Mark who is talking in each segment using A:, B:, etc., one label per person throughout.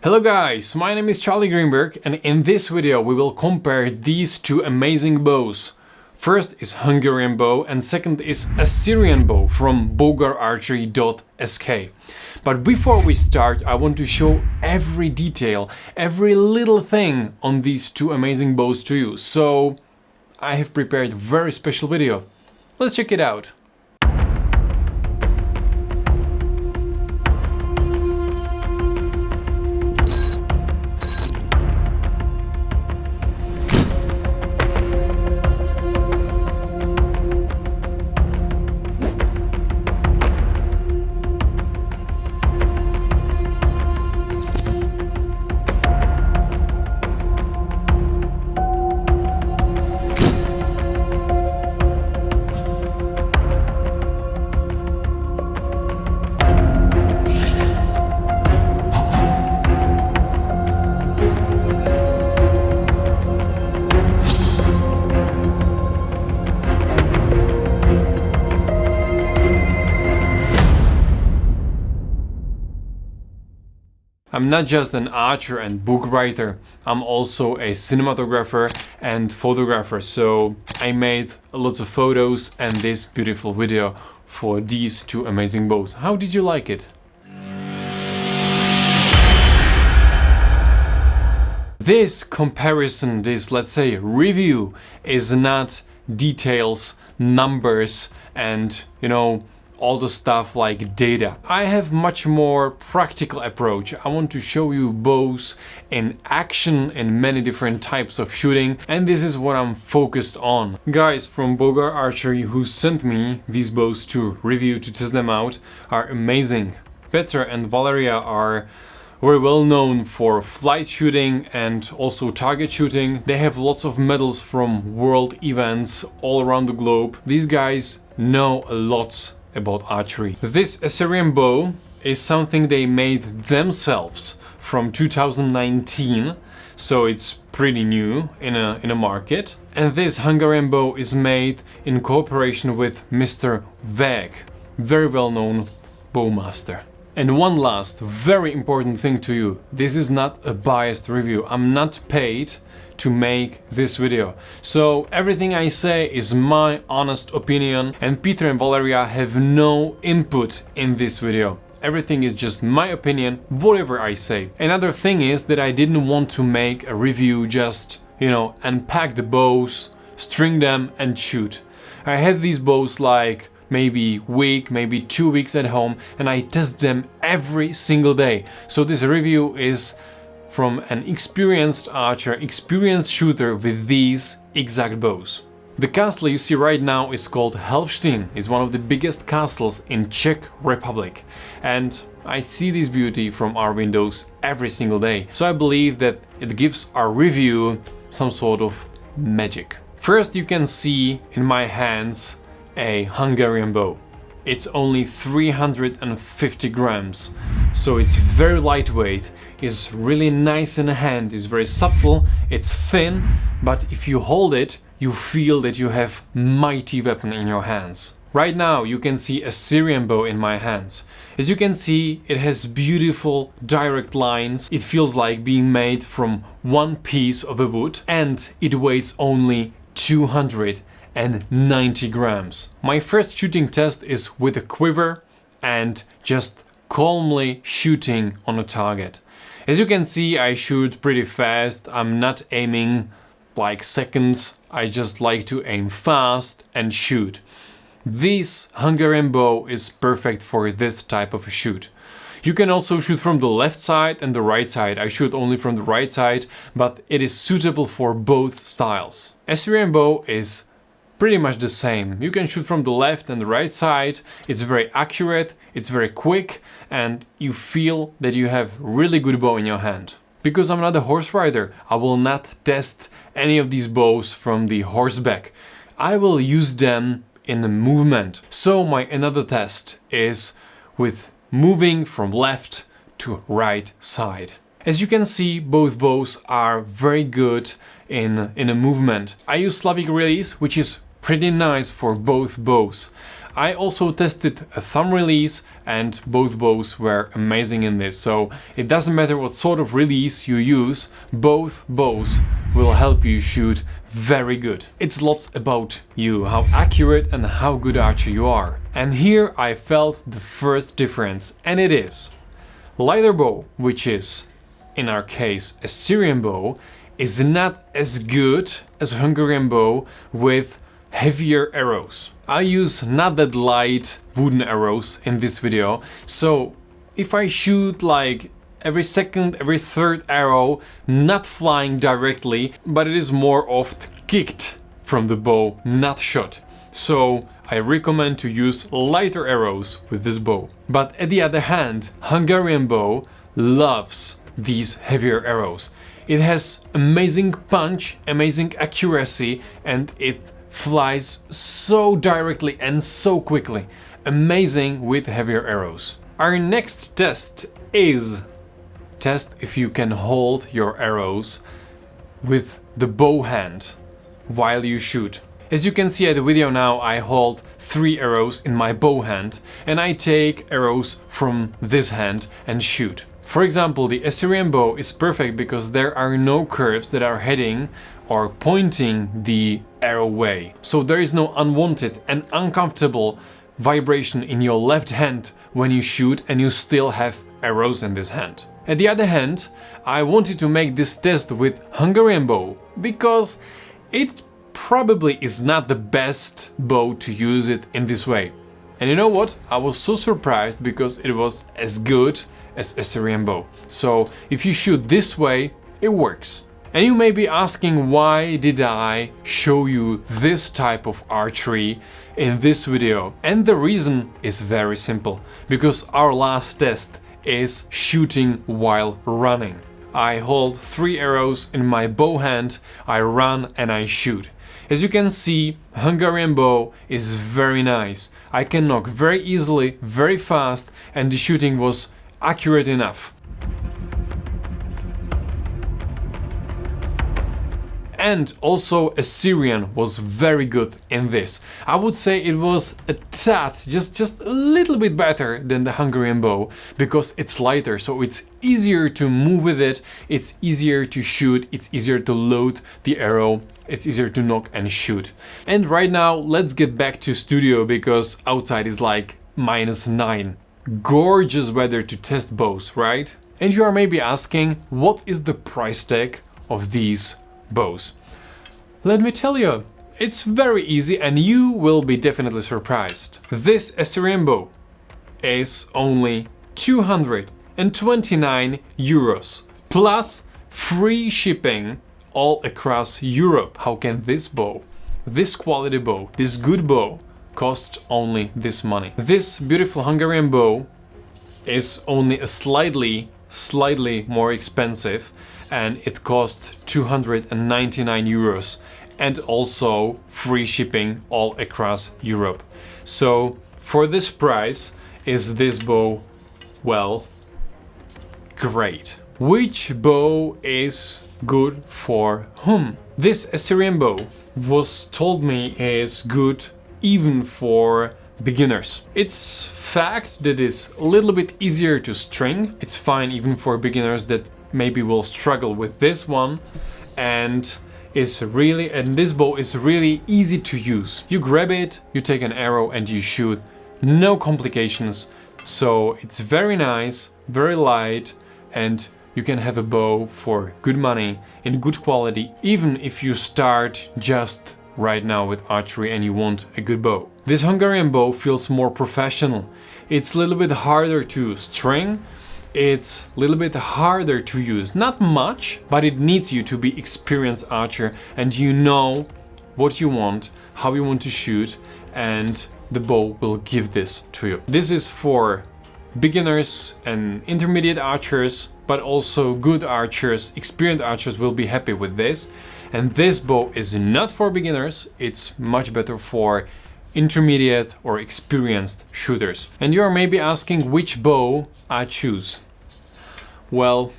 A: Hello guys, my name is Charlie Greenberg and in this video we will compare these two amazing bows. First is Hungarian bow and second is Assyrian bow from Bogar Archery.sk. But before we start, I want to show every detail, every little thing on these two amazing bows to you. So I have prepared a very special video. Let's check it out. I'm not just an archer and book writer, I'm also a cinematographer and photographer, so I made lots of photos and this beautiful video for these two amazing bows. How did you like it? This comparison, this, let's say, review is not details, numbers and, all the stuff like data. I have much more practical approach. I want to show you bows in action in many different types of shooting, and this is what I'm focused on. Guys from Bogar Archery who sent me these bows to review, to test them out, are amazing. Petra and Valeria are very well known for flight shooting and also target shooting. They have lots of medals from world events all around the globe. These guys know a lot about archery. This Assyrian bow is something they made themselves from 2019, so it's pretty new in a market. And this Hungarian bow is made in cooperation with Mr. Veg, very well-known bowmaster. And one last very important thing to you, this is not a biased review. I'm not paid to make this video. So everything I say is my honest opinion and Peter and Valeria have no input in this video. Everything is just my opinion, whatever I say. Another thing is that I didn't want to make a review just, unpack the bows, string them and shoot. I had these bows like maybe week, maybe 2 weeks at home and I test them every single day. So this review is from an experienced archer, experienced shooter with these exact bows. The castle you see right now is called Helfstein. It's one of the biggest castles in Czech Republic. And I see this beauty from our windows every single day. So I believe that it gives our review some sort of magic. First you can see in my hands a Hungarian bow. It's only 350 grams, so it's very lightweight, it's really nice in the hand, it's very supple, it's thin, but if you hold it, you feel that you have mighty weapon in your hands. Right now you can see a Assyrian bow in my hands. As you can see, it has beautiful direct lines, it feels like being made from one piece of a wood, and it weighs only 290 grams. My first shooting test is with a quiver and just calmly shooting on a target. As you can see, I shoot pretty fast. I'm not aiming like seconds. I just like to aim fast and shoot. This Hungarian bow is perfect for this type of a shoot. You can also shoot from the left side and the right side. I shoot only from the right side, but it is suitable for both styles. Assyrian bow is pretty much the same. You can shoot from the left and the right side. It's very accurate, it's very quick, and you feel that you have really good bow in your hand. Because I'm not a horse rider, I will not test any of these bows from the horseback. I will use them in the movement. So my another test is with moving from left to right side. As you can see, both bows are very good in a movement. I use Slavic release, which is pretty nice for both bows. I also tested a thumb release and both bows were amazing in this. So it doesn't matter what sort of release you use, both bows will help you shoot very good. It's lots about you, how accurate and how good archer you are. And here I felt the first difference, and it is lighter bow, which is in our case Assyrian bow, is not as good as Hungarian bow with heavier arrows. I use not that light wooden arrows in this video, so if I shoot like every second, every third arrow, not flying directly, but it is more oft kicked from the bow, not shot. So I recommend to use lighter arrows with this bow. But at the other hand, Hungarian bow loves these heavier arrows. It has amazing punch, amazing accuracy, and it flies so directly and so quickly. Amazing with heavier arrows. Our next test is test if you can hold your arrows with the bow hand while you shoot. As you can see at the video now, I hold 3 arrows in my bow hand and I take arrows from this hand and shoot. For example, the Assyrian bow is perfect because there are no curves that are heading or pointing the arrow way. So there is no unwanted and uncomfortable vibration in your left hand when you shoot and you still have arrows in this hand. At the other hand, I wanted to make this test with Hungarian bow because it probably is not the best bow to use it in this way. And you know what? I was so surprised because it was as good as Assyrian bow. So if you shoot this way, it works. And you may be asking, why did I show you this type of archery in this video? And the reason is very simple, because our last test is shooting while running. I hold 3 arrows in my bow hand, I run and I shoot. As you can see, Hungarian bow is very nice. I can knock very easily, very fast, and the shooting was accurate enough. And also Assyrian was very good in this. I would say it was a tad, just a little bit better than the Hungarian bow because it's lighter, so it's easier to move with it, it's easier to shoot, it's easier to load the arrow, it's easier to knock and shoot. And right now let's get back to studio because outside is like -9. Gorgeous weather to test bows, right? And you are maybe asking, what is the price tag of these bows? Let me tell you, it's very easy and you will be definitely surprised. This Assyrian bow is only 229 euros plus free shipping all across Europe. How can this bow, this quality bow, this good bow costs only this money? This beautiful Hungarian bow is only a slightly more expensive and it costs 299 euros and also free shipping all across Europe. So for this price, is this bow, well, great. Which bow is good for whom? This Assyrian bow was told me is good even for beginners. It's fact that it's a little bit easier to string. It's fine even for beginners that maybe will struggle with this one, and this bow is really easy to use. You grab it, you take an arrow and you shoot, no complications. So it's very nice, very light, and you can have a bow for good money in good quality, even if you start just right now with archery and you want a good bow. This Hungarian bow feels more professional. It's a little bit harder to string, it's a little bit harder to use. Not much, but it needs you to be experienced archer and you know what you want, how you want to shoot, and the bow will give this to you. This is for beginners and intermediate archers, but also good archers, experienced archers will be happy with this. And this bow is not for beginners, it's much better for intermediate or experienced shooters. And you are maybe asking which bow I choose. Well,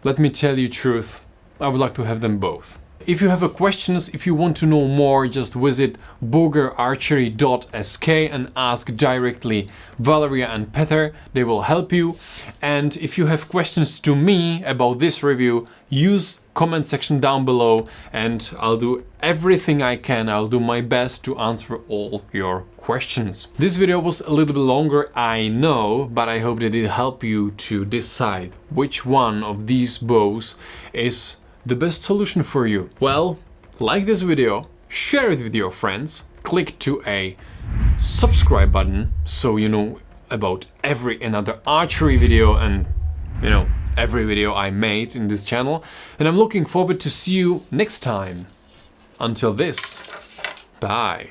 A: let me tell you truth, I would like to have them both. If you have questions, if you want to know more, just visit bogararchery.sk and ask directly Valeria and Peter. They will help you. And if you have questions to me about this review, use comment section down below and I'll do everything I can. I'll do my best to answer all your questions. This video was a little bit longer, I know, but I hope that it helped you to decide which one of these bows is the best solution for you. Well, like this video, share it with your friends, click to a subscribe button so you know about every another archery video and every video I made in this channel. And I'm looking forward to see you next time. Until this, bye.